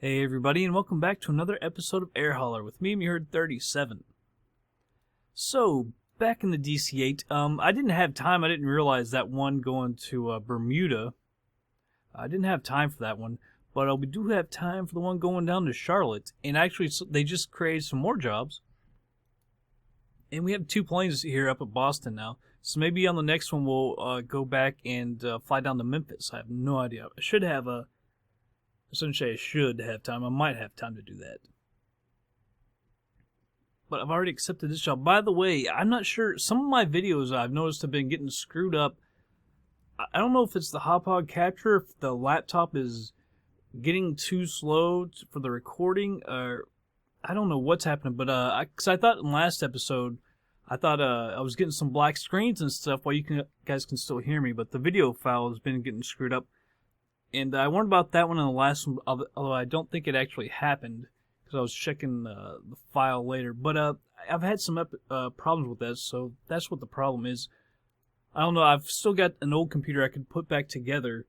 Hey everybody, and welcome back to another episode of Air Hauler with me, Meherd 37. So, back in the DC-8, I didn't have time. I didn't realize that one going to Bermuda. I didn't have time for that one, but we do have time for the one going down to Charlotte. And actually, they just created some more jobs. And we have two planes here up at Boston now. So maybe on the next one we'll go back and fly down to Memphis. I have no idea. I should have Essentially, I should have time. I might have time to do that. But I've already accepted this job. By the way, I'm not sure. Some of my videos I've noticed have been getting screwed up. I don't know if it's the Hopog capture, if the laptop is getting too slow for the recording, or I don't know what's happening. But because I thought in last episode, I thought I was getting some black screens and stuff while guys can still hear me, but the video file has been getting screwed up. And I warned about that one in the last one, although I don't think it actually happened, because I was checking the file later. But I've had some problems with that, so that's what the problem is. I don't know, I've still got an old computer I could put back together,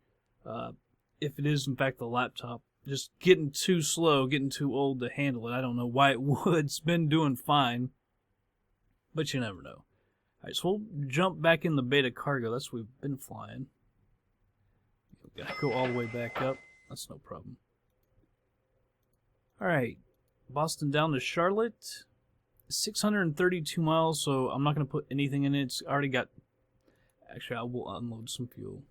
if it is in fact the laptop. Just getting too slow, getting too old to handle it. I don't know why it would. It's been doing fine, but you never know. Alright, so we'll jump back in the beta cargo. That's what we've been flying. Gotta go all the way back up. That's no problem. Alright. Boston down to Charlotte. 632 miles, so I'm not going to put anything in it. It's already got... Actually, I will unload some fuel.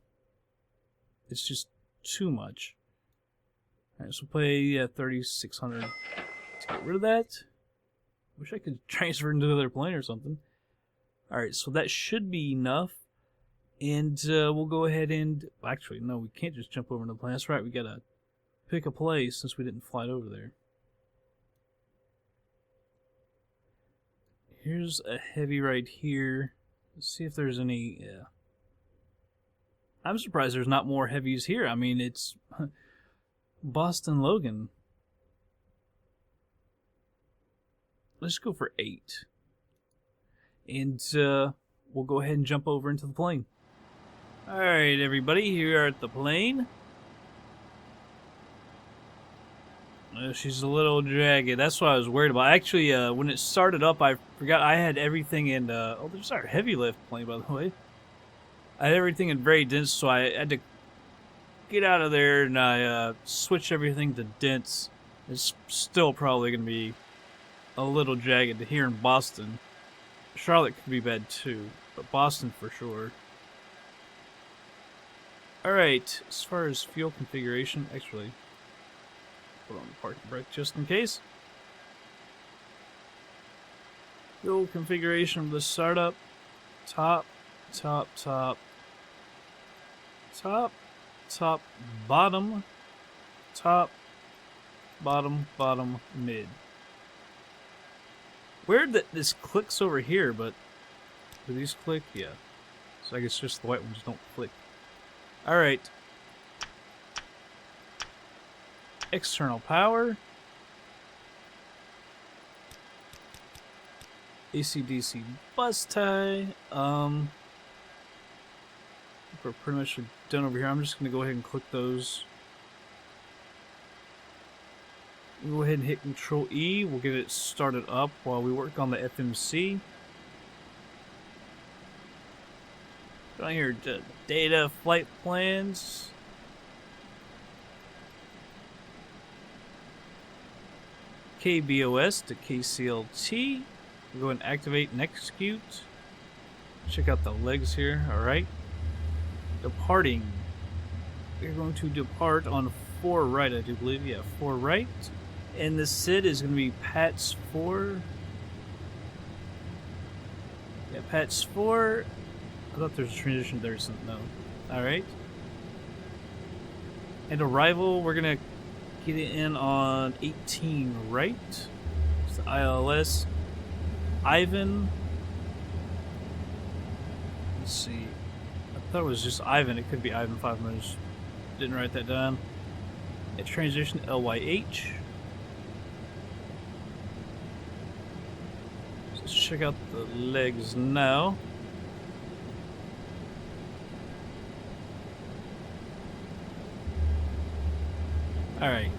It's just too much. Alright, so play 3,600 to get rid of that. Wish I could transfer into another plane or something. Alright, so that should be enough. And we'll go ahead and... Actually, no, we can't just jump over into the plane. That's right, we gotta pick a place since we didn't fly it over there. Here's a heavy right here. Let's see if there's any... Yeah. I'm surprised there's not more heavies here. I mean, it's Boston Logan. Let's go for 8. And we'll go ahead and jump over into the plane. Alright, everybody, here at the plane. She's a little jagged. That's what I was worried about. Actually, when it started up, I forgot I had everything in... oh, there's our heavy lift plane, by the way. I had everything in very dense, so I had to get out of there, and I switched everything to dense. It's still probably going to be a little jagged here in Boston. Charlotte could be bad, too, but Boston for sure. Alright, as far as fuel configuration, actually, put on the parking brake just in case. Fuel configuration of the startup, top, top, top, top, top, bottom, top, bottom, bottom, mid. Weird that this clicks over here, but do these click? Yeah. So I guess just the white ones don't click. Alright. External power. AC/DC bus tie. We're pretty much done over here. I'm just going to go ahead and click those. We'll go ahead and hit Control E. We'll get it started up while we work on the FMC. Down here, data, flight plans. KBOS to KCLT. We'll go ahead and activate and execute. Check out the legs here. Alright. Departing. We're going to depart on 4 right, I do believe. Yeah, 4 right. And the SID is going to be PATS 4. Yeah, PATS 4. I thought there's a transition there, so no. Alright. And arrival, we're going to get it in on 18 right. It's the ILS. Ivan. Let's see. I thought it was just Ivan. It could be Ivan 5 minutes. Didn't write that down. A transition LYH. So let's check out the legs now. Alright.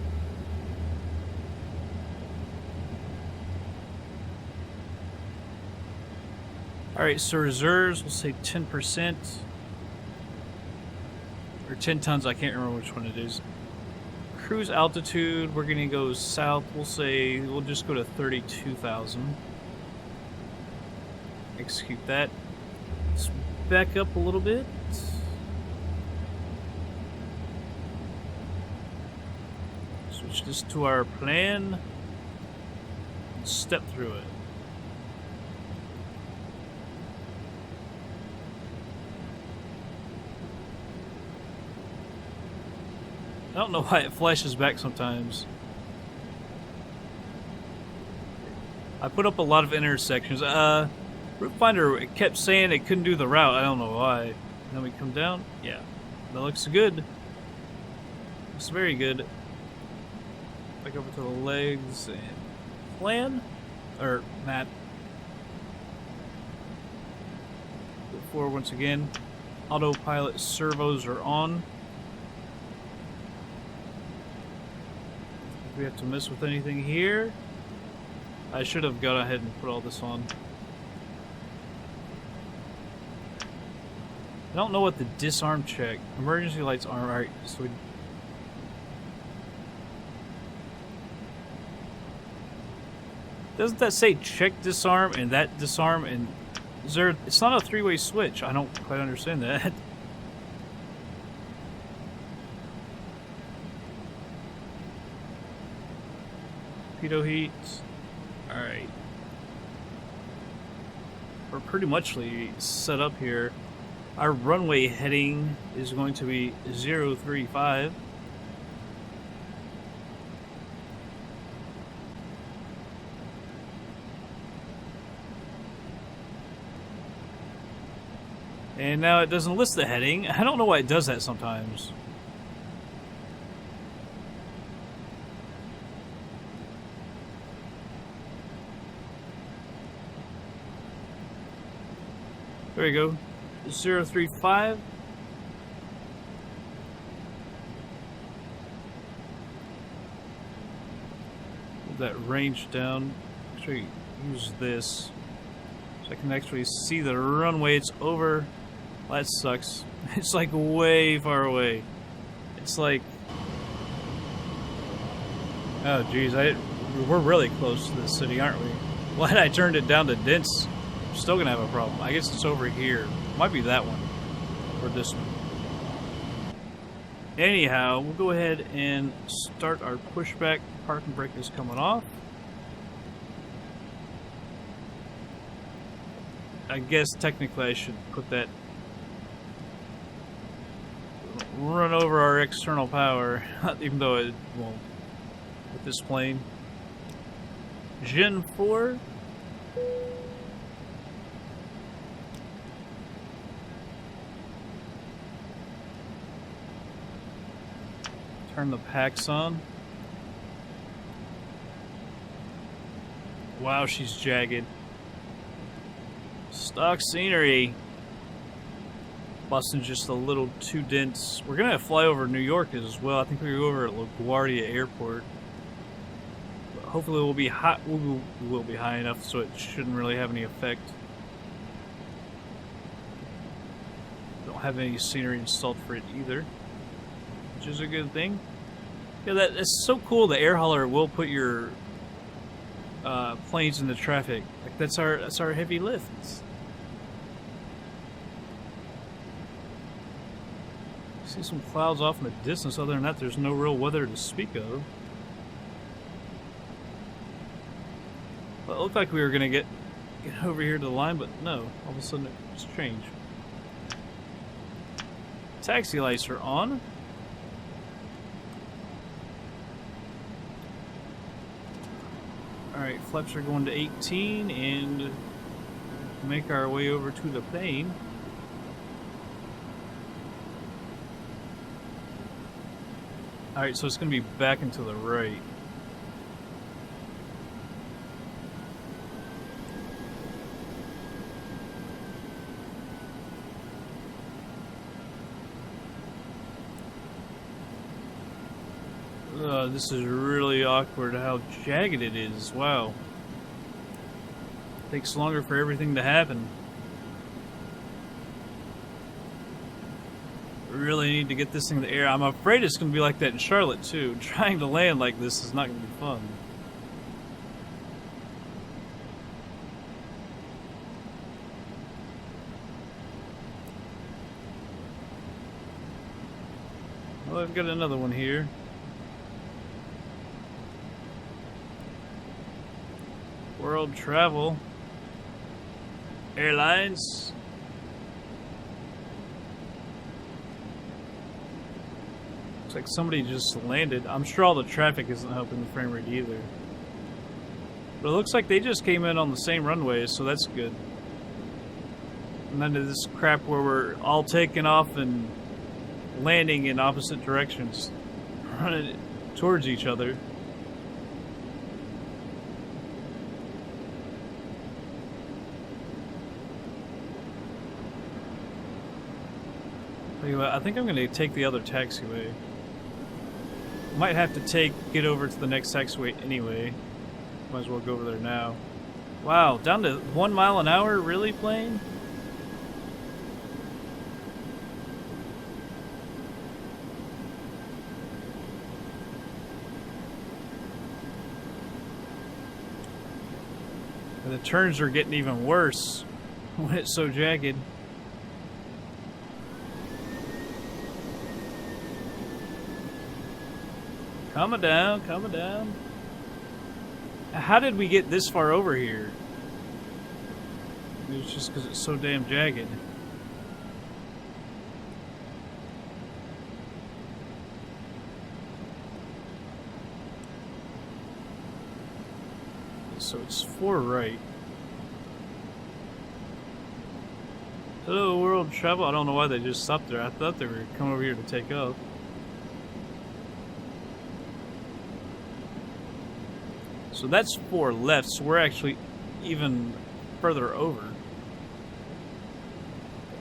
Alright, so reserves, we'll say 10%. Or 10 tons, I can't remember which one it is. Cruise altitude, we're gonna go south, we'll just go to 32,000. Execute that. Let's back up a little bit. Switch this to our plan. Step through it. I don't know why it flashes back sometimes. I put up a lot of intersections. Route Finder kept saying it couldn't do the route. I don't know why. And then we come down. Yeah, that looks good. Looks very good. Back over to the legs and plan or map. Go forward once again. Autopilot servos are on. We have to mess with anything here. I should have gone ahead and put all this on. I don't know what the disarm check. Emergency lights are alright. So we. Doesn't that say check disarm and that disarm and is there? It's not a three-way switch. I don't quite understand that. Torpedo heat. Alright. We're pretty much set up here. Our runway heading is going to be 035. And now it doesn't list the heading. I don't know why it does that sometimes. There we go. 035. Move that range down. Actually, use this so I can actually see the runway. It's over. Well, that sucks. It's like way far away. It's like, oh geez, we're really close to the city, aren't we? Glad I turned it down to dense. I'm still gonna have a problem. I guess it's over here. Might be that one or this one. Anyhow, we'll go ahead and start our pushback. Parking brake is coming off. I guess technically I should put that. Run over our external power, even though it won't with this plane. Gen 4. Turn the packs on. Wow, she's jagged. Stock scenery. Boston's just a little too dense. We're gonna fly over New York as well. I think we go over at LaGuardia Airport. But hopefully we'll be high. We will be high enough so it shouldn't really have any effect. Don't have any scenery installed for it either, which is a good thing. Yeah, that's so cool. The air hauler will put your planes into traffic. Like that's our heavy lift. See some clouds off in the distance. Other than that, there's no real weather to speak of. Well, it looked like we were gonna get over here to the line, but no. All of a sudden, it's changed. Taxi lights are on. All right, flaps are going to 18, and make our way over to the plane. Alright, so it's going to be back and to the right. This is really awkward how jagged it is. Wow. Takes longer for everything to happen. really need to get this thing in the air. I'm afraid it's going to be like that in Charlotte, too. Trying to land like this is not going to be fun. Well, I've got another one here. World Travel Airlines. Looks like somebody just landed. I'm sure all the traffic isn't helping the frame rate either. But it looks like they just came in on the same runway, so that's good. And then this crap where we're all taking off and landing in opposite directions, running towards each other. Tell you what, I think I'm going to take the other taxiway. Might have to get over to the next taxiway anyway. Might as well go over there now. Wow, down to 1 mile an hour? Really, plane? And the turns are getting even worse when it's so jagged. Coming down, coming down. How did we get this far over here? It's just because it's so damn jagged. So it's 4 right. Hello, World Travel. I don't know why they just stopped there. I thought they were coming over here to take off. So that's 4 left, so we're actually even further over.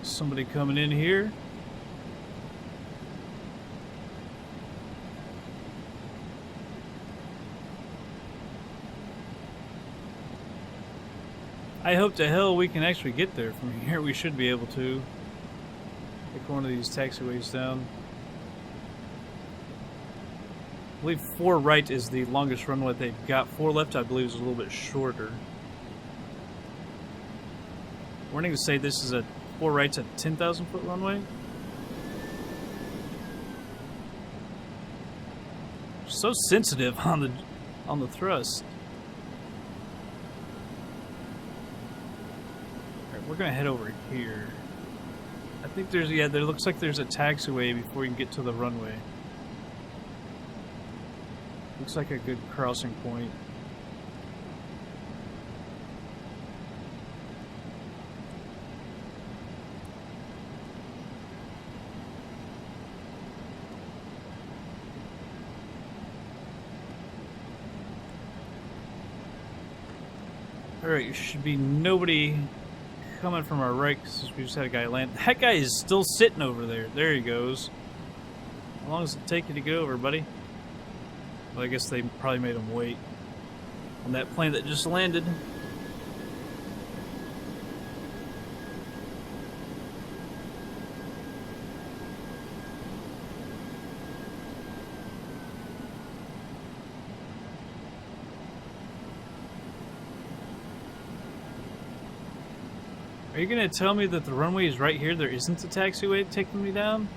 Somebody coming in here. I hope to hell we can actually get there from here. We should be able to. Take one of these taxiways down. I believe 4 right is the longest runway they've got. 4 left, I believe, is a little bit shorter. Warning to say this is a 4 right's a 10,000 foot runway. So sensitive on the thrust. Alright, we're gonna head over here. I think there looks like there's a taxiway before you can get to the runway. Looks like a good crossing point. Alright, there should be nobody coming from our right because we just had a guy land. That guy is still sitting over there. There he goes. How long does it take you to get over, buddy? Well, I guess they probably made him wait on that plane that just landed. Are you going to tell me that the runway is right here? There isn't a taxiway taking me down?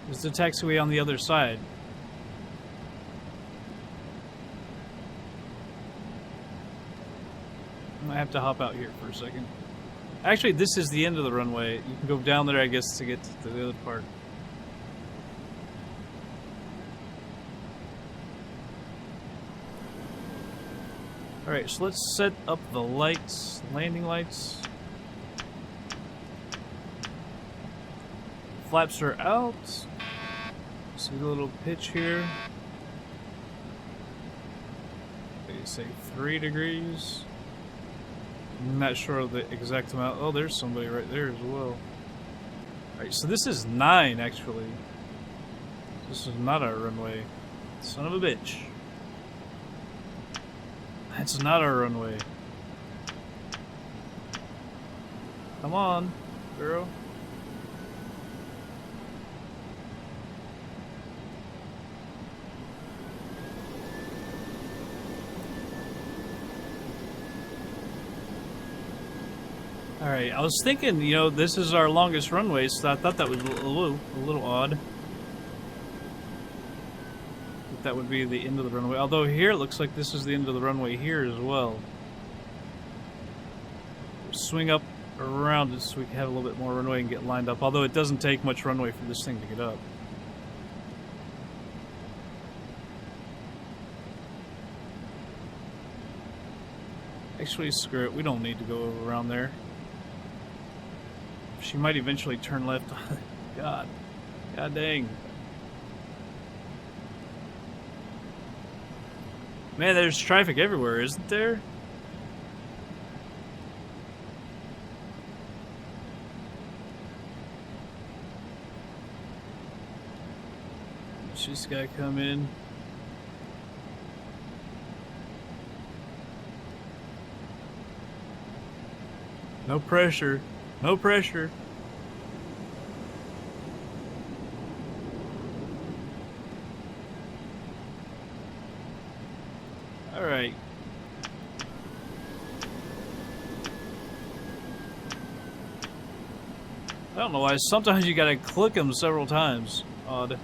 There's a taxiway on the other side. I have to hop out here for a second. Actually, this is the end of the runway. You can go down there, I guess, to get to the other part. Alright, so let's set up the lights, landing lights. Flaps are out. See the little pitch here. They say 3 degrees. I'm not sure of the exact amount. Oh, there's somebody right there as well. Alright, so this is 9 actually. This is not our runway. Son of a bitch. That's not our runway. Come on, girl. Alright, I was thinking, you know, this is our longest runway, so I thought that was a little odd. That would be the end of the runway. Although here it looks like this is the end of the runway here as well. Swing up around it so we can have a little bit more runway and get lined up. Although it doesn't take much runway for this thing to get up. Actually, screw it. We don't need to go around there. She might eventually turn left. God. God dang. Man, there's traffic everywhere, isn't there? She's gotta come in. No pressure. No pressure. Alright. I don't know why. Sometimes you gotta click them several times. Odd.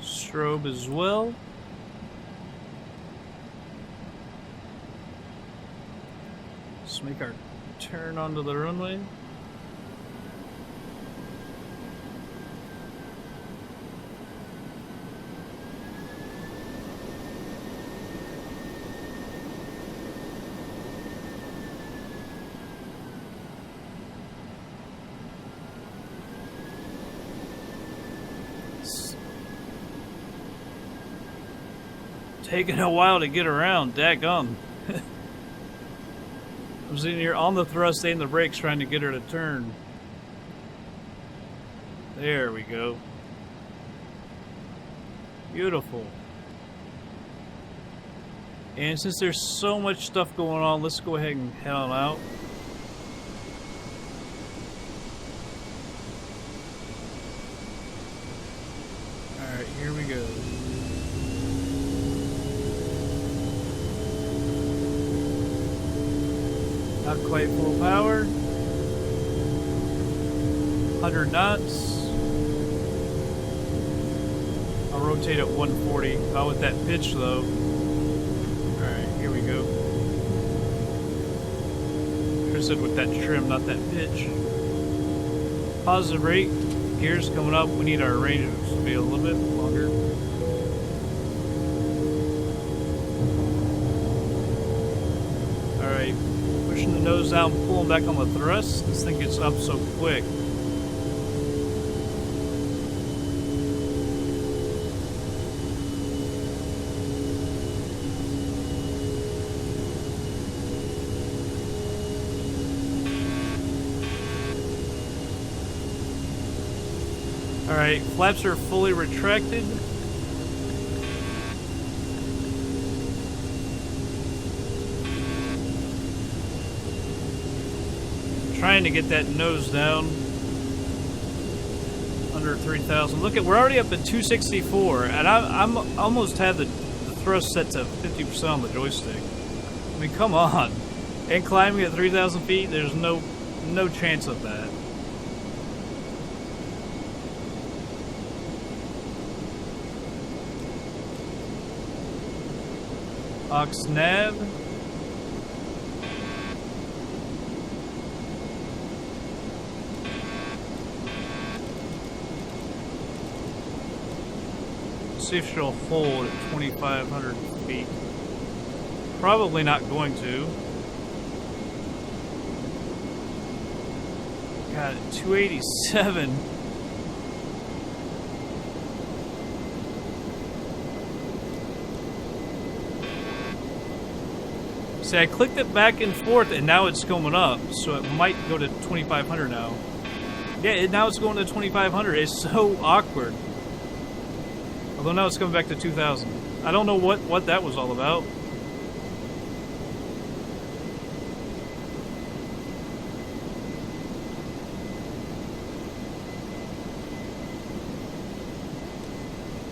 Strobe as well. Let's make our turn onto the runway. Taking a while to get around, daggum. I was in here on the thrust and the brakes trying to get her to turn. There we go. Beautiful. And since there's so much stuff going on, let's go ahead and head on out. Alright, here we go. Not quite full power. 100 knots. I'll rotate at 140. Not with that pitch though. Alright, here we go. Should have said with that trim, not that pitch. Positive rate. Gears coming up. We need our range to be a little bit longer. Alright. Pushing the nose down, pulling back on the thrust. This thing gets up so quick. Alright, flaps are fully retracted. Trying to get that nose down under 3,000. Look at, we're already up at 264, and I'm almost had the thrust set to 50% on the joystick. I mean, come on. And climbing at 3,000 feet, there's no chance of that. Aux nav. See if she'll hold at 2,500 feet. Probably not going to. God, 287. See, I clicked it back and forth and now it's going up, so it might go to 2,500 now. Yeah, now it's going to 2,500. It's so awkward. Although now it's coming back to 2,000. I don't know what that was all about.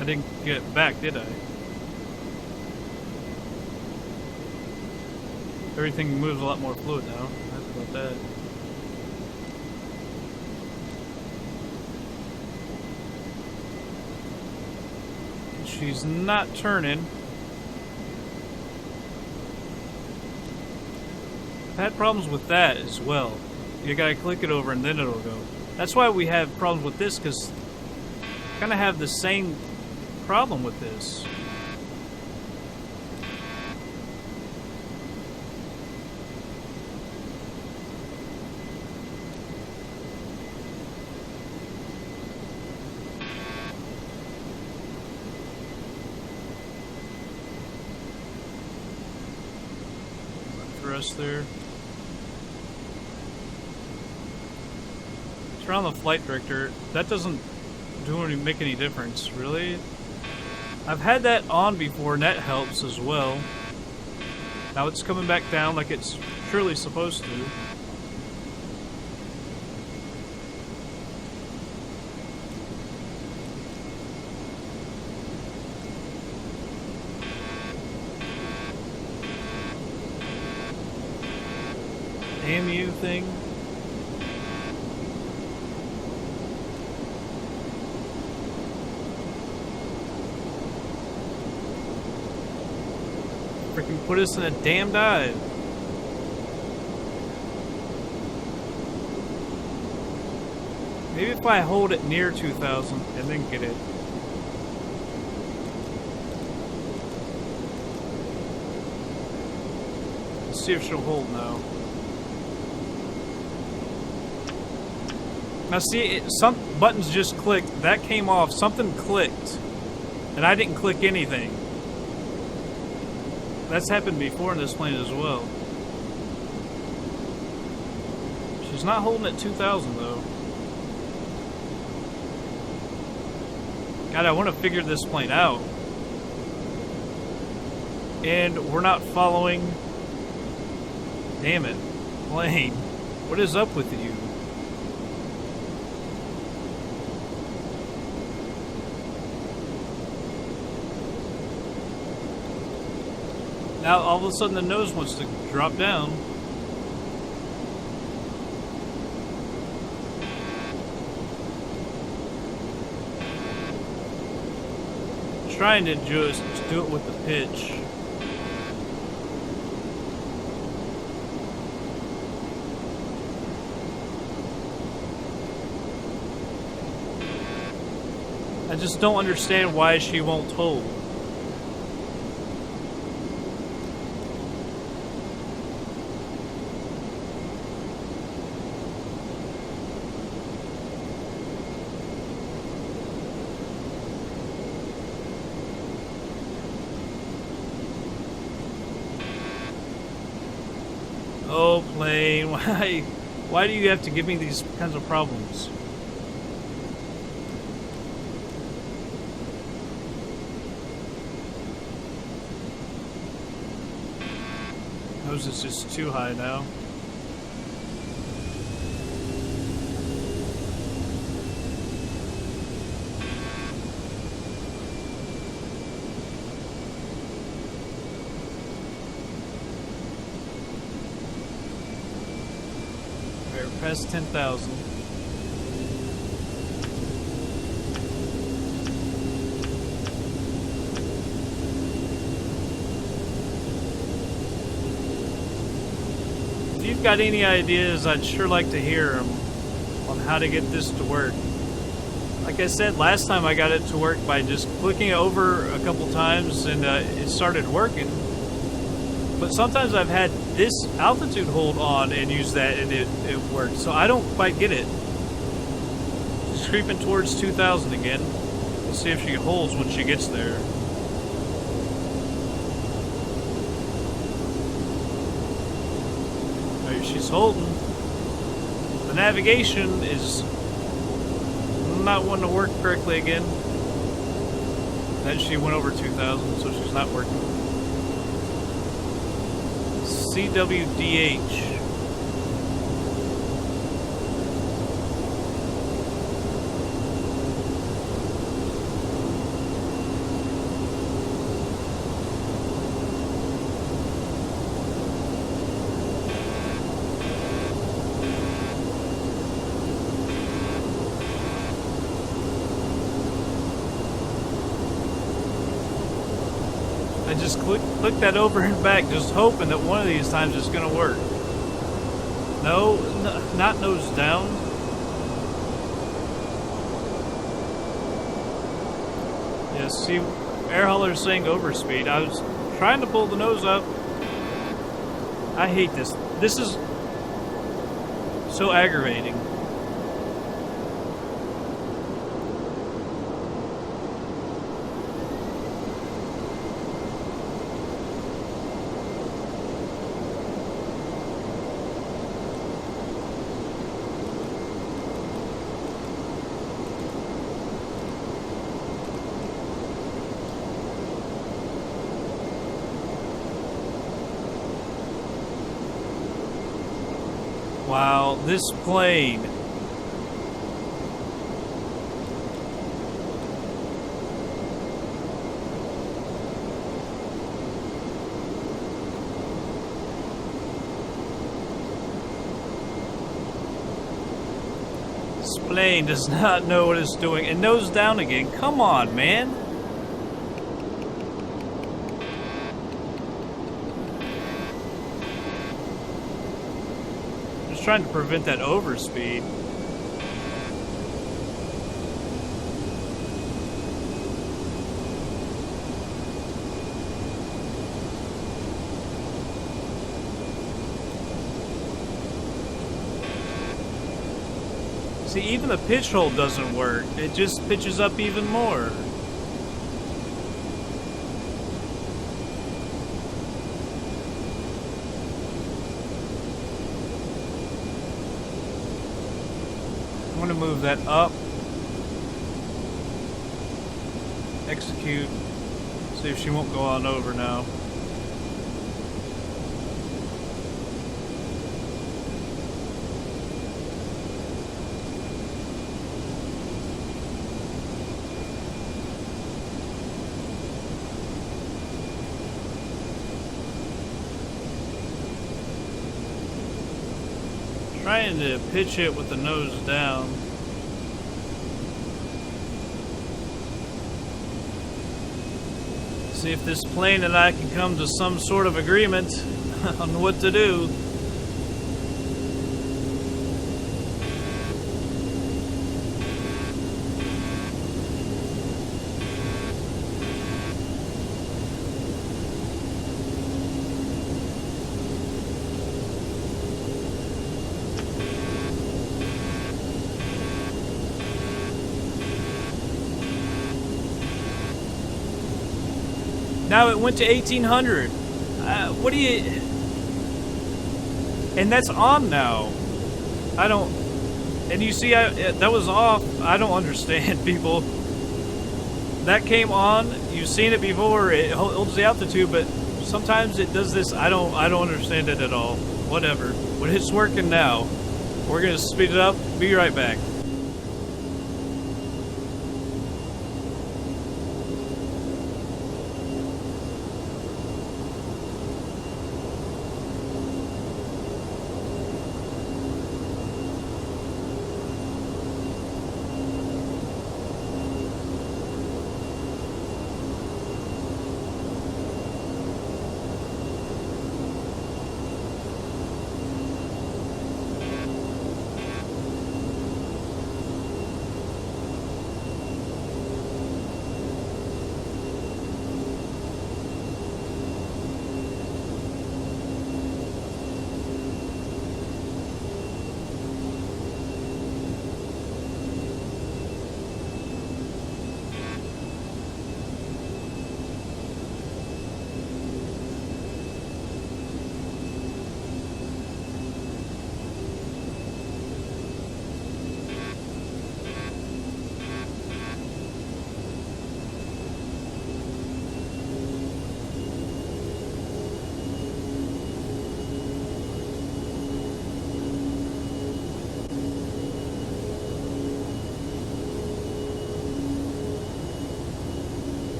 I didn't get it back, did I? Everything moves a lot more fluid now. Happy about that. She's not turning. I've had problems with that as well. You gotta click it over and then it'll go. That's why we have problems with this, because kind of have the same problem with this. Thrust there. Turn on the flight director. That doesn't make any difference, really. I've had that on before, and that helps as well. Now it's coming back down like it's surely supposed to. Damn you thing. Freaking put us in a damn dive. Maybe if I hold it near 2000 and then get it. Let's see if she'll hold now. Now see, some buttons just clicked. That came off. Something clicked. And I didn't click anything. That's happened before in this plane as well. She's not holding at 2000 though. God, I want to figure this plane out. And we're not following. Damn it. Plane. What is up with you? Now all of a sudden the nose wants to drop down. Trying to just do it with the pitch. I just don't understand why she won't hold. Oh, plane, why do you have to give me these kinds of problems? Nose is just too high now. Past 10,000. If you've got any ideas, I'd sure like to hear them on how to get this to work. Like I said, last time I got it to work by just clicking it over a couple times and it started working. But sometimes I've had this altitude hold on and use that and it works. So I don't quite get it. She's creeping towards 2000 again. Let's see if she holds when she gets there. Right, she's holding. The navigation is not wanting to work correctly again. Then she went over 2000, so she's not working. CWDH. I just click that over and back, just hoping that one of these times it's gonna work. No, not nose down. Yeah, see, air hauler's saying overspeed. I was trying to pull the nose up. I hate this. This is so aggravating. Wow, this plane. This plane does not know what it's doing. And nose down again. Come on, man. Trying to prevent that overspeed. See, even the pitch hold doesn't work. It just pitches up even more. I'm going to move that up, execute, see if she won't go on over now. Trying to pitch it with the nose down. See if this plane and I can come to some sort of agreement on what to do. Now it went to 1800. What do you... And that's on now. I don't... And you see, that was off. I don't understand, people. That came on. You've seen it before. It holds the altitude, but sometimes it does this. I don't understand it at all. Whatever. But it's working now. We're going to speed it up. Be right back.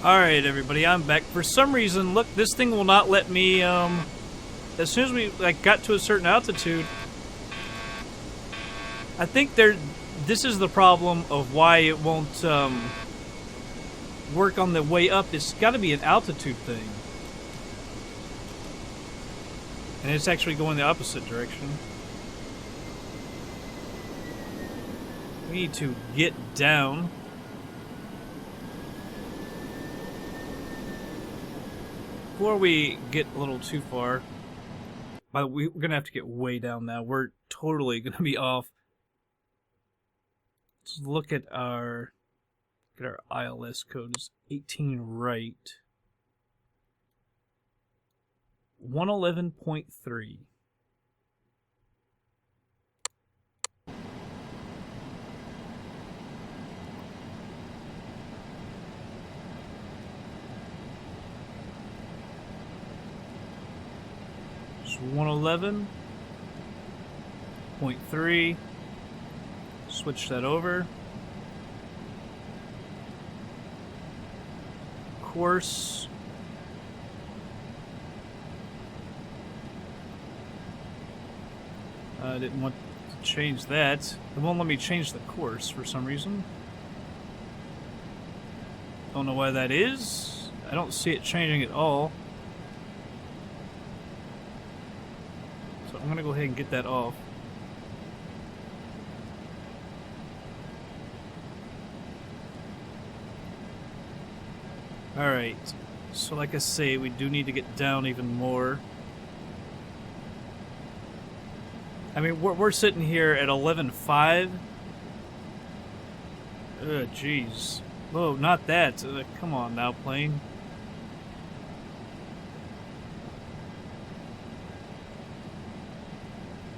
Alright, everybody, I'm back. For some reason, look, this thing will not let me, as soon as we, like, got to a certain altitude, I think this is the problem of why it won't, work on the way up. It's gotta be an altitude thing. And it's actually going the opposite direction. We need to get down. Before we get a little too far, we're going to have to get way down now. We're totally going to be off. Let's look at our ILS code. It's 18 right. 111.3. So 111.3. Switch that over. Course. I didn't want to change that. It won't let me change the course for some reason. Don't know why that is. I don't see it changing at all. So I'm going to go ahead and get that off. Alright. So like I say, we do need to get down even more. I mean, we're sitting here at 11.5. Ugh, jeez. Whoa, not that. Come on now, plane.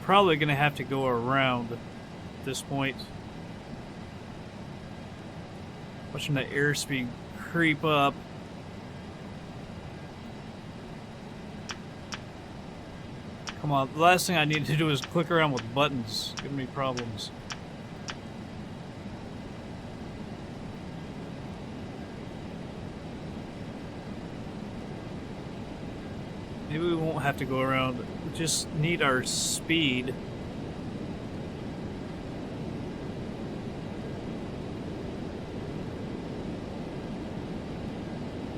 Probably gonna have to go around at this point. Watching the airspeed creep up. Come on, the last thing I need to do is click around with buttons. It's giving me problems. Maybe we won't have to go around. We just need our speed.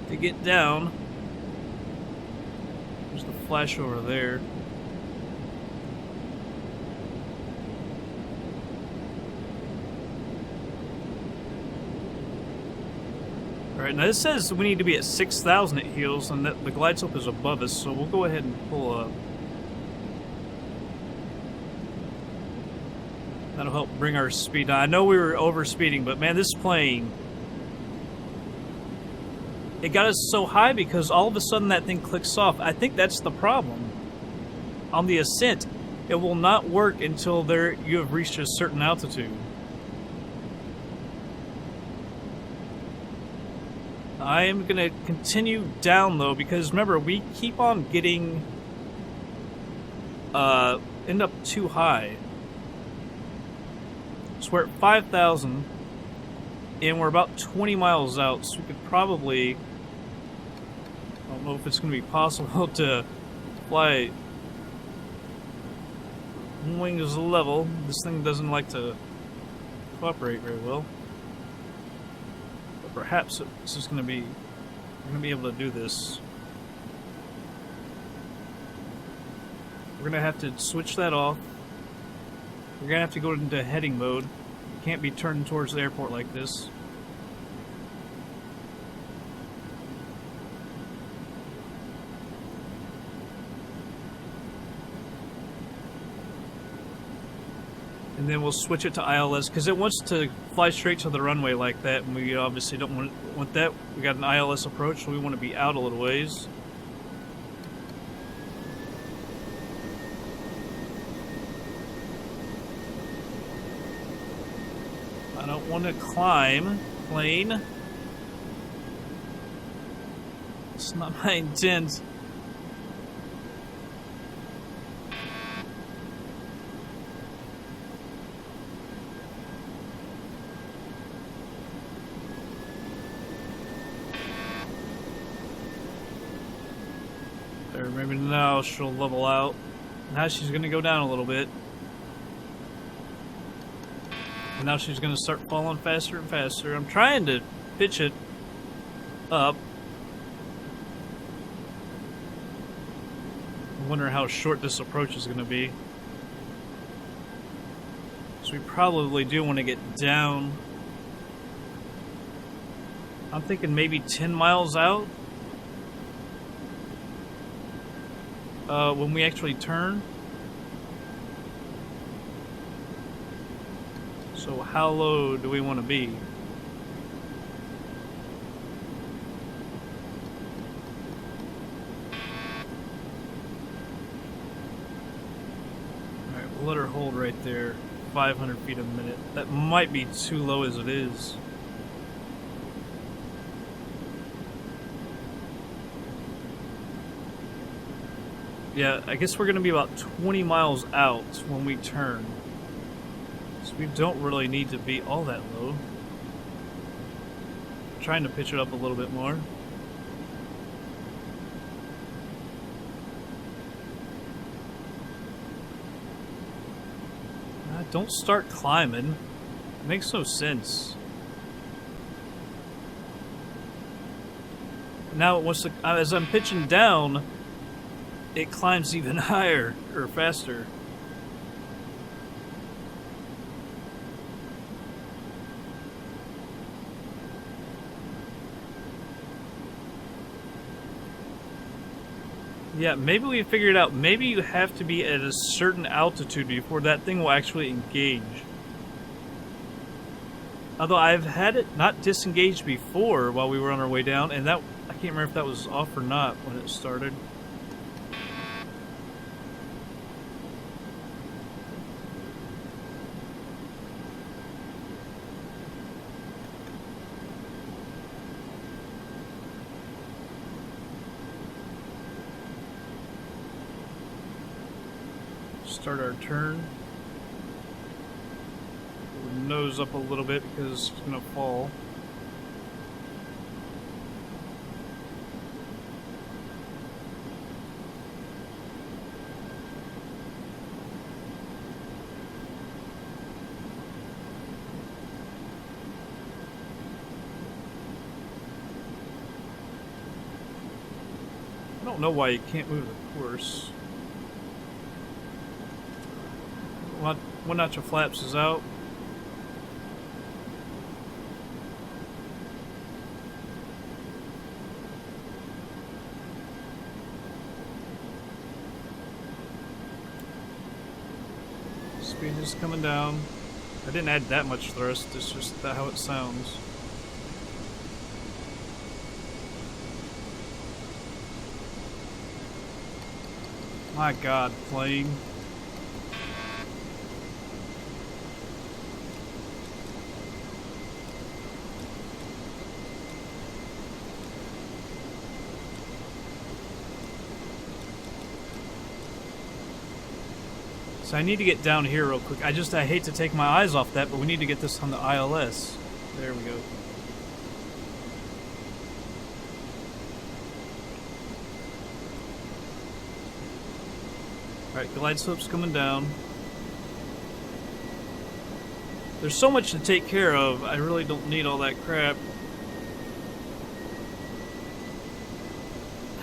To get down. There's the flash over there. Alright, now this says we need to be at 6,000 at heels, and that the glide slope is above us, so we'll go ahead and pull up. That'll help bring our speed down. I know we were overspeeding, but man, this plane... It got us so high because all of a sudden that thing clicks off. I think that's the problem. On the ascent, it will not work until you have reached a certain altitude. I am going to continue down, though, because remember, we keep on getting... end up too high. So we're at 5,000, and we're about 20 miles out, so we could probably... I don't know if it's going to be possible to fly wings level. This thing doesn't like to cooperate very well. Perhaps it's just going to be... We're going to be able to do this. We're going to have to switch that off. We're going to have to go into heading mode. You can't be turning towards the airport like this. And then we'll switch it to ILS, because it wants to fly straight to the runway like that, and we obviously don't want that. We got an ILS approach, so we want to be out a little ways. I don't want to climb plane. It's not my intent. maybe now she'll level out. Now she's gonna go down a little bit. And now she's gonna start falling faster and faster. I'm trying to pitch it up. I wonder how short this approach is gonna be. So we probably do want to get down. I'm thinking maybe 10 miles out. When we actually turn. So how low do we want to be? Alright, we'll let her hold right there. 500 feet a minute. That might be too low as it is. Yeah, I guess we're going to be about 20 miles out when we turn. So we don't really need to be all that low. I'm trying to pitch it up a little bit more. Don't start climbing. It makes no sense. Now, as I'm pitching down, it climbs even higher or faster. Yeah, maybe we figured out, maybe you have to be at a certain altitude before that thing will actually engage. Although I've had it not disengage before while we were on our way down, and that, I can't remember if that was off or not when it started. Start our turn. We'll nose up a little bit because it's going to fall. I don't know why you can't move the course. One notch of flaps is out. Speed is coming down. I didn't add that much thrust, it's just how it sounds. My God, plane. So I need to get down here real quick. I hate to take my eyes off that, but we need to get this on the ILS. There we go. Alright, glide slope's coming down. There's so much to take care of, I really don't need all that crap.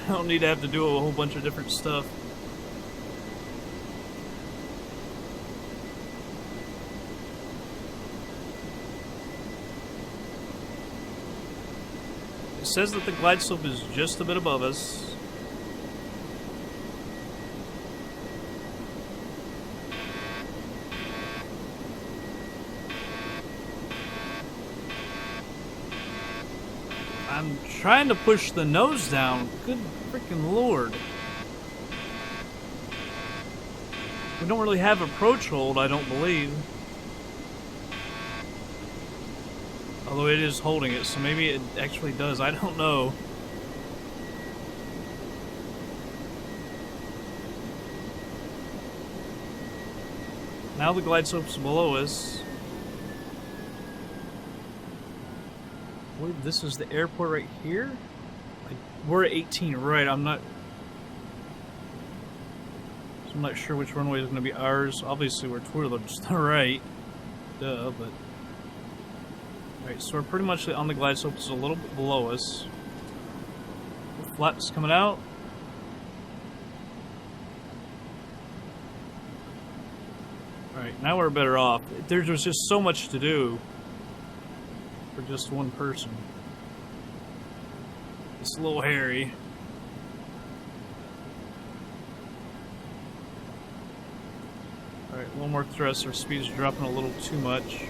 I don't need to have to do a whole bunch of different stuff. It says that the glide slope is just a bit above us. I'm trying to push the nose down. Good freaking Lord. We don't really have approach hold, I don't believe. Although it is holding it, so maybe it actually does. I don't know. Now the glide slope's below us. Wait, this is the airport right here? Like, we're at 18, right? I'm not... I'm not sure which runway is going to be ours. Obviously, we're toward just the right. Duh, but... Alright, so we're pretty much on the glide slope. It's a little bit below us. Flaps coming out. Alright, now we're better off. There's just so much to do for just one person. It's a little hairy. Alright, a little more thrust. Our speed's dropping a little too much.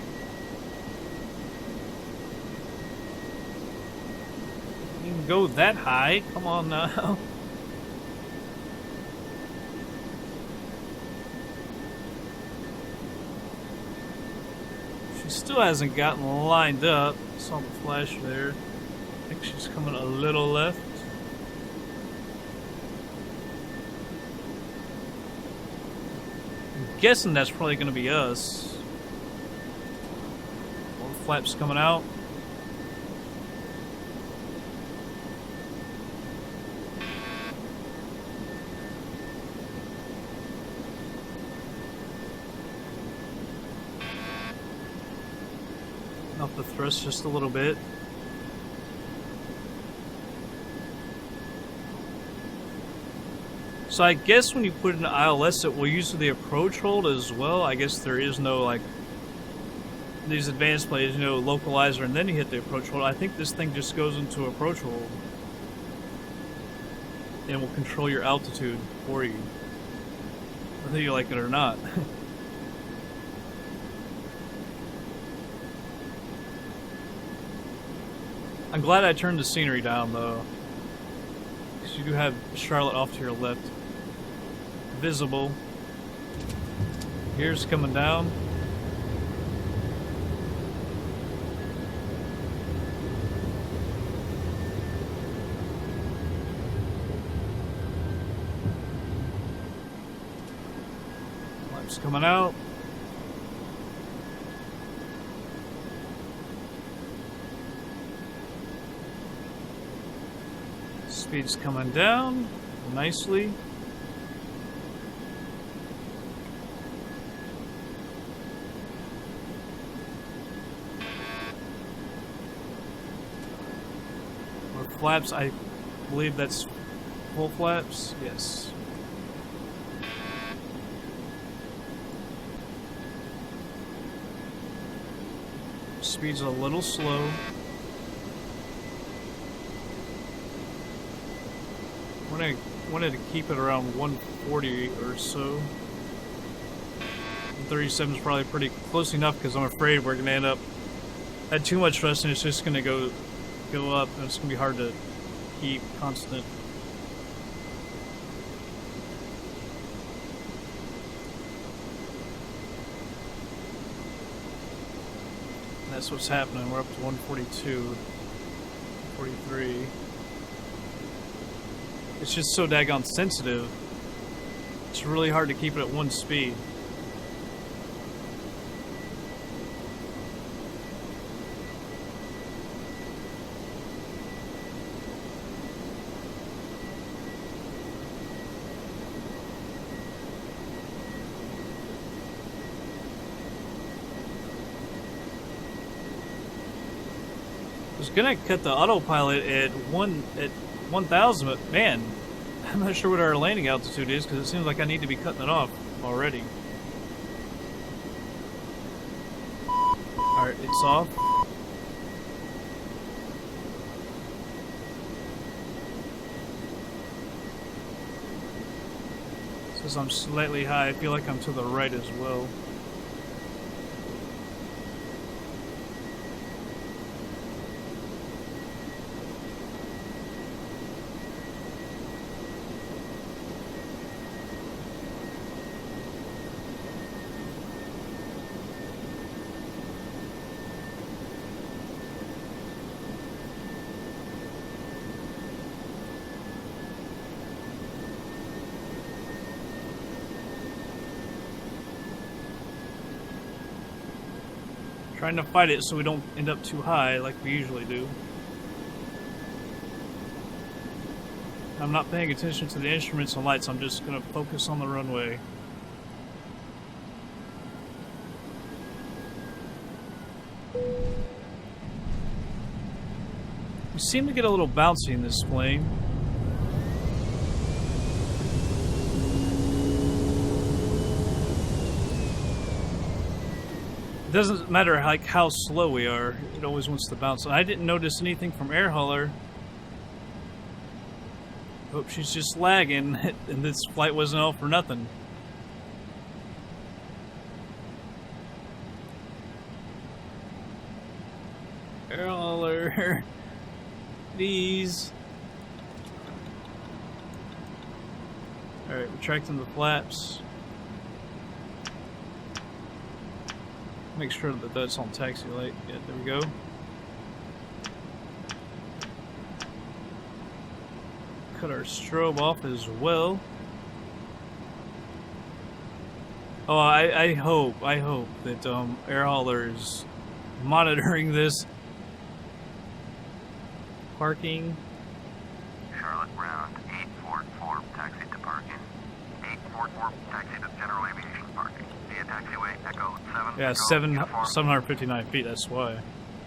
You can go that high. Come on now. She still hasn't gotten lined up. Saw the flash there. I think she's coming a little left. I'm guessing that's probably going to be us. All the flaps coming out. Up the thrust just a little bit. So I guess when you put in ILS, it will use the approach hold as well. I guess there is no, like, these advanced plays, you know, localizer, and then you hit the approach hold. I think this thing just goes into approach hold and will control your altitude for you, whether you like it or not. I'm glad I turned the scenery down, though, because you do have Charlotte off to your left. Visible. Gears coming down. Lights coming out. Speed's coming down nicely. More flaps, I believe that's full flaps. Yes. Speed's a little slow. Wanted to keep it around 140 or so. 37 is probably pretty close enough because I'm afraid we're going to end up at too much thrust and it's just going to go up and it's going to be hard to keep constant. And that's what's happening. We're up to 142, 43. It's just so daggone sensitive. It's really hard to keep it at one speed. I was gonna cut the autopilot at 1,000, but man, I'm not sure what our landing altitude is because it seems like I need to be cutting it off already. Alright, it's off. Says I'm slightly high. I feel like I'm to the right as well. Trying to fight it so we don't end up too high like we usually do. I'm not paying attention to the instruments and lights. I'm just going to focus on the runway. We seem to get a little bouncy in this plane. It doesn't matter like how slow we are, it always wants to bounce. I didn't notice anything from air hauler. Hope she's just lagging, and this flight wasn't all for nothing. Air hauler, please. Alright, retracting the flaps. Make sure that that's on taxi light. Yeah, there we go. Cut our strobe off as well. Oh, I hope that air hauler is monitoring this. Parking. Charlotte Ground 844 taxi to parking. 844 taxi to general aviation parking. Via taxiway Echo 7. Yeah, Echo, 759 feet. That's why.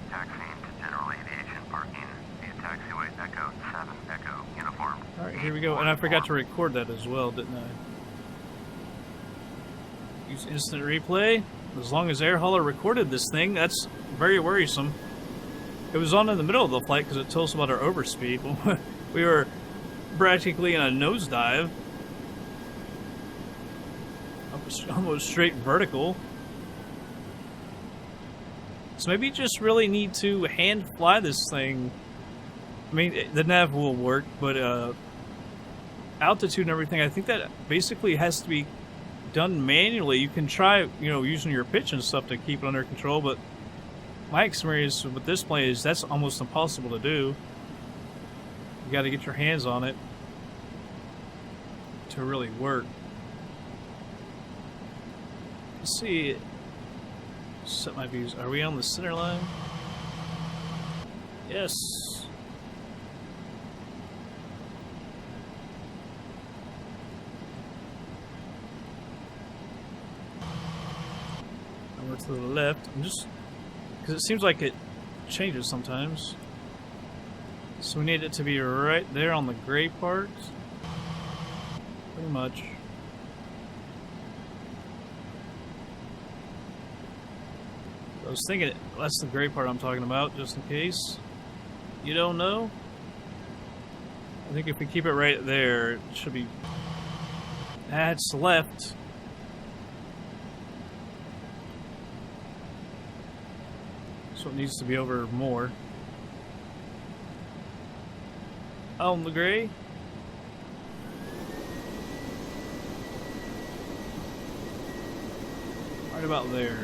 Taxiing to general aviation parking. Via taxiway Echo 7 Echo uniform. All right, here we go. And I forgot to record that as well, didn't I? Use instant replay. As long as air hauler recorded this thing, that's very worrisome. It was on in the middle of the flight because it told us about our overspeed. We were practically in a nosedive. Almost straight vertical. So maybe you just really need to hand fly this thing. I mean, the nav will work, but altitude and everything, I think that basically has to be done manually. You can try, using your pitch and stuff to keep it under control, but my experience with this plane is that's almost impossible to do. You got to get your hands on it to really work. Let's see. Set my views. Are we on the center line? Yes. Over to the left. I'm just because it seems like it changes sometimes. So we need it to be right there on the gray part. Pretty much. I was thinking that's the gray part I'm talking about, just in case you don't know. I think if we keep it right there, it should be. That's left. So it needs to be over more. On the gray. Right about there.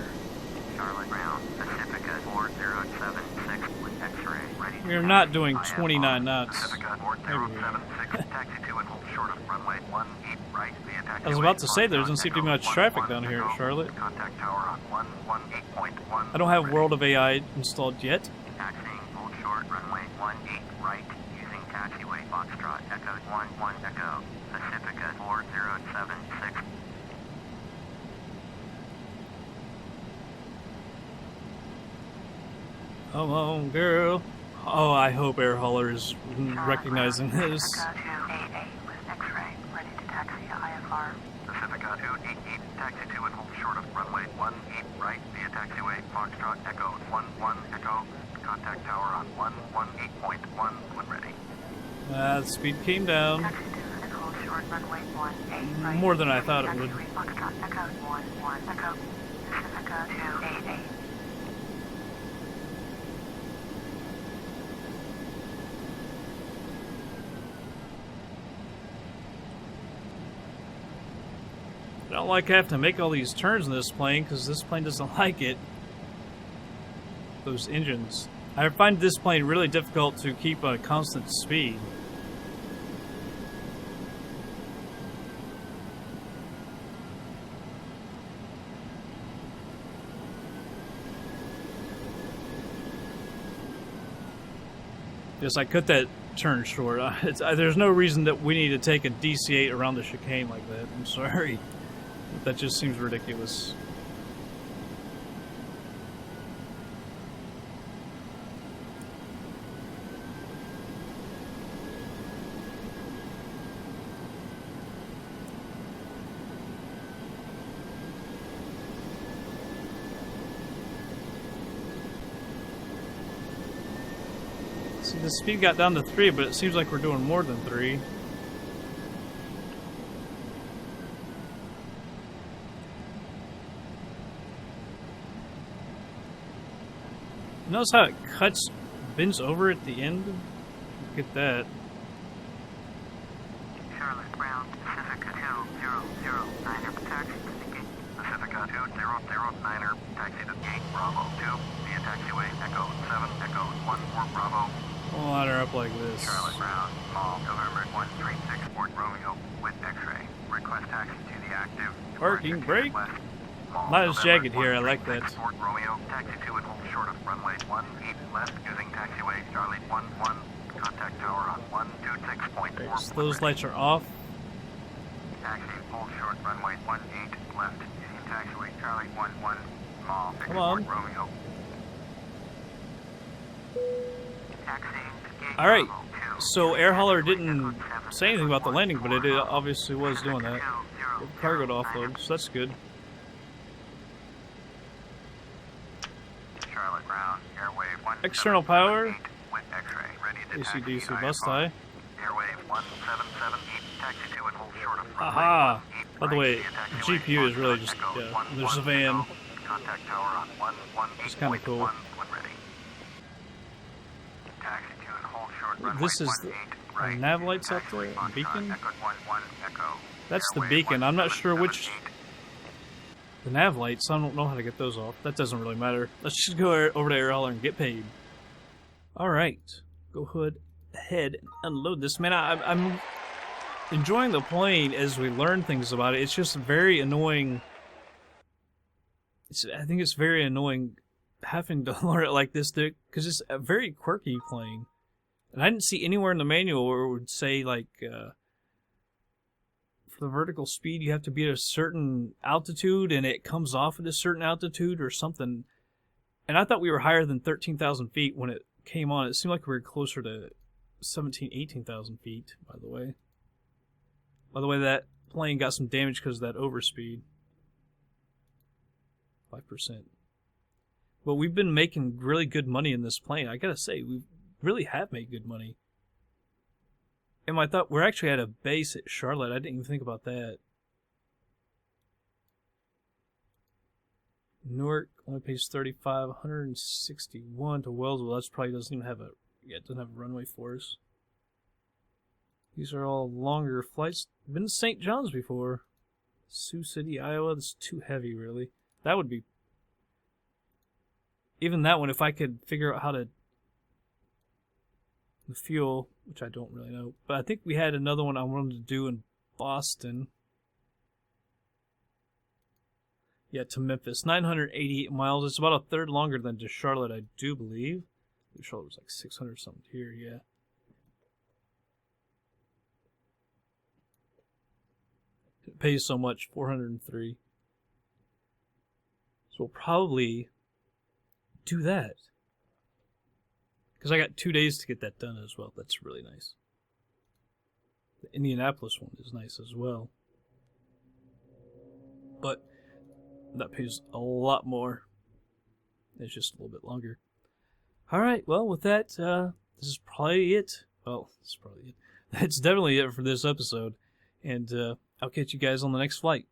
Charlotte Ground, Pacifica 4076 with X-ray ready. We are not doing 29 knots. Pacifica 4076, taxi to and hold short of runway 18 right via taxiway. I was about to say there doesn't seem to be much traffic down here in Charlotte. Contact tower on 118.1. I don't have World of AI installed yet. Taxiing, hold short, runway 18 right, using taxiway Foxtrot Echo 11 Echo, Pacifica 4076. Come on, girl. Oh, I hope air hauler is recognizing this. Pacifica 288 with X-ray, ready to taxi IFR. Pacifica 288, taxi to and hold short of runway 18 right via taxiway Foxtrot Echo 11 Echo. Contact tower on 118.1 when ready. The speed came down. Taxi to and hold short runway 18 right. More than I thought it would. Taxiway Foxtrot Echo 11 Echo. Pacifica 288. I don't like having to make all these turns in this plane because this plane doesn't like it. Those engines. I find this plane really difficult to keep a constant speed. Yes, I cut that turn short. There's no reason that we need to take a DC-8 around the chicane like that. I'm sorry. That just seems ridiculous. See, the speed got down to 3, but it seems like we're doing more than 3. Notice how it bends over at the end? Look at that. Charlotte Ground, Pacifica 2009er, taxi to the gate. Pacifica 2009er, taxi to gate Bravo 2, via taxiway Echo 7, Echo 1 for Bravo. We'll line her up like this. Charlotte Ground, Mall, November 136 Fort Romeo with X-ray. Request taxi to the active. Parking brake. Not as jagged here, I like that. Fort Romeo, taxi to and hold short of runway 18 left using taxiway Charlie 11. Contact tower on 126.4. Okay, so those lights are off. Taxi, hold short, runway 18 left using taxiway Charlie 11. Mall, Come on. Fort Romeo. Alright, so Air Hauler didn't say anything about the landing, but it obviously was doing that. Cargo to offload, so that's good. Charlotte Ground, airwave External power. with X-ray, ready to AC/DC taxi bus IFR. tie. Airwave 1778, taxi to and hold short of runway Aha! 18 By the right, way, via taxiway GPU is really just, Echo yeah, 11 there's a van. Echo. Contact tower on 118.1 It's kinda cool. when ready. Taxi to and hold short runway This is 18 the right, nav using lights up taxiway there, Foxtrot, beacon. Echo 11 Echo. That's the Airwave beacon. I'm not sure which. 1778. The nav lights, I don't know how to get those off. That doesn't really matter. Let's just go over to Air Hauler and get paid. Alright. Go ahead and unload this. Man, I'm enjoying the plane as we learn things about it. It's just very annoying. I think it's very annoying having to learn it like this, because it's a very quirky plane. And I didn't see anywhere in the manual where it would say, like, for the vertical speed, you have to be at a certain altitude, and it comes off at a certain altitude or something. And I thought we were higher than 13,000 feet when it came on. It seemed like we were closer to 17,000, 18,000 feet, by the way. By the way, that plane got some damage because of that overspeed. 5%. But we've been making really good money in this plane. I gotta say, we really have made good money. And I thought we're actually at a base at Charlotte. I didn't even think about that. Newark only pays 35, 161 to Wellsville. That's probably doesn't even have a it doesn't have a runway for us. These are all longer flights. Been to St. John's before. Sioux City, Iowa. That's too heavy, really. That would be even that one. If I could figure out how to the fuel, which I don't really know, but I think we had another one I wanted to do in Boston. Yeah, to Memphis. 988 miles. It's about a third longer than to Charlotte, I do believe. Charlotte was like 600 something here, yeah. It pays so much, 403. So we'll probably do that. Because I got 2 days to get that done as well. That's really nice. The Indianapolis one is nice as well. But that pays a lot more. It's just a little bit longer. Alright, well, with that, this is probably it. Well, this is probably it. That's definitely it for this episode. And I'll catch you guys on the next flight.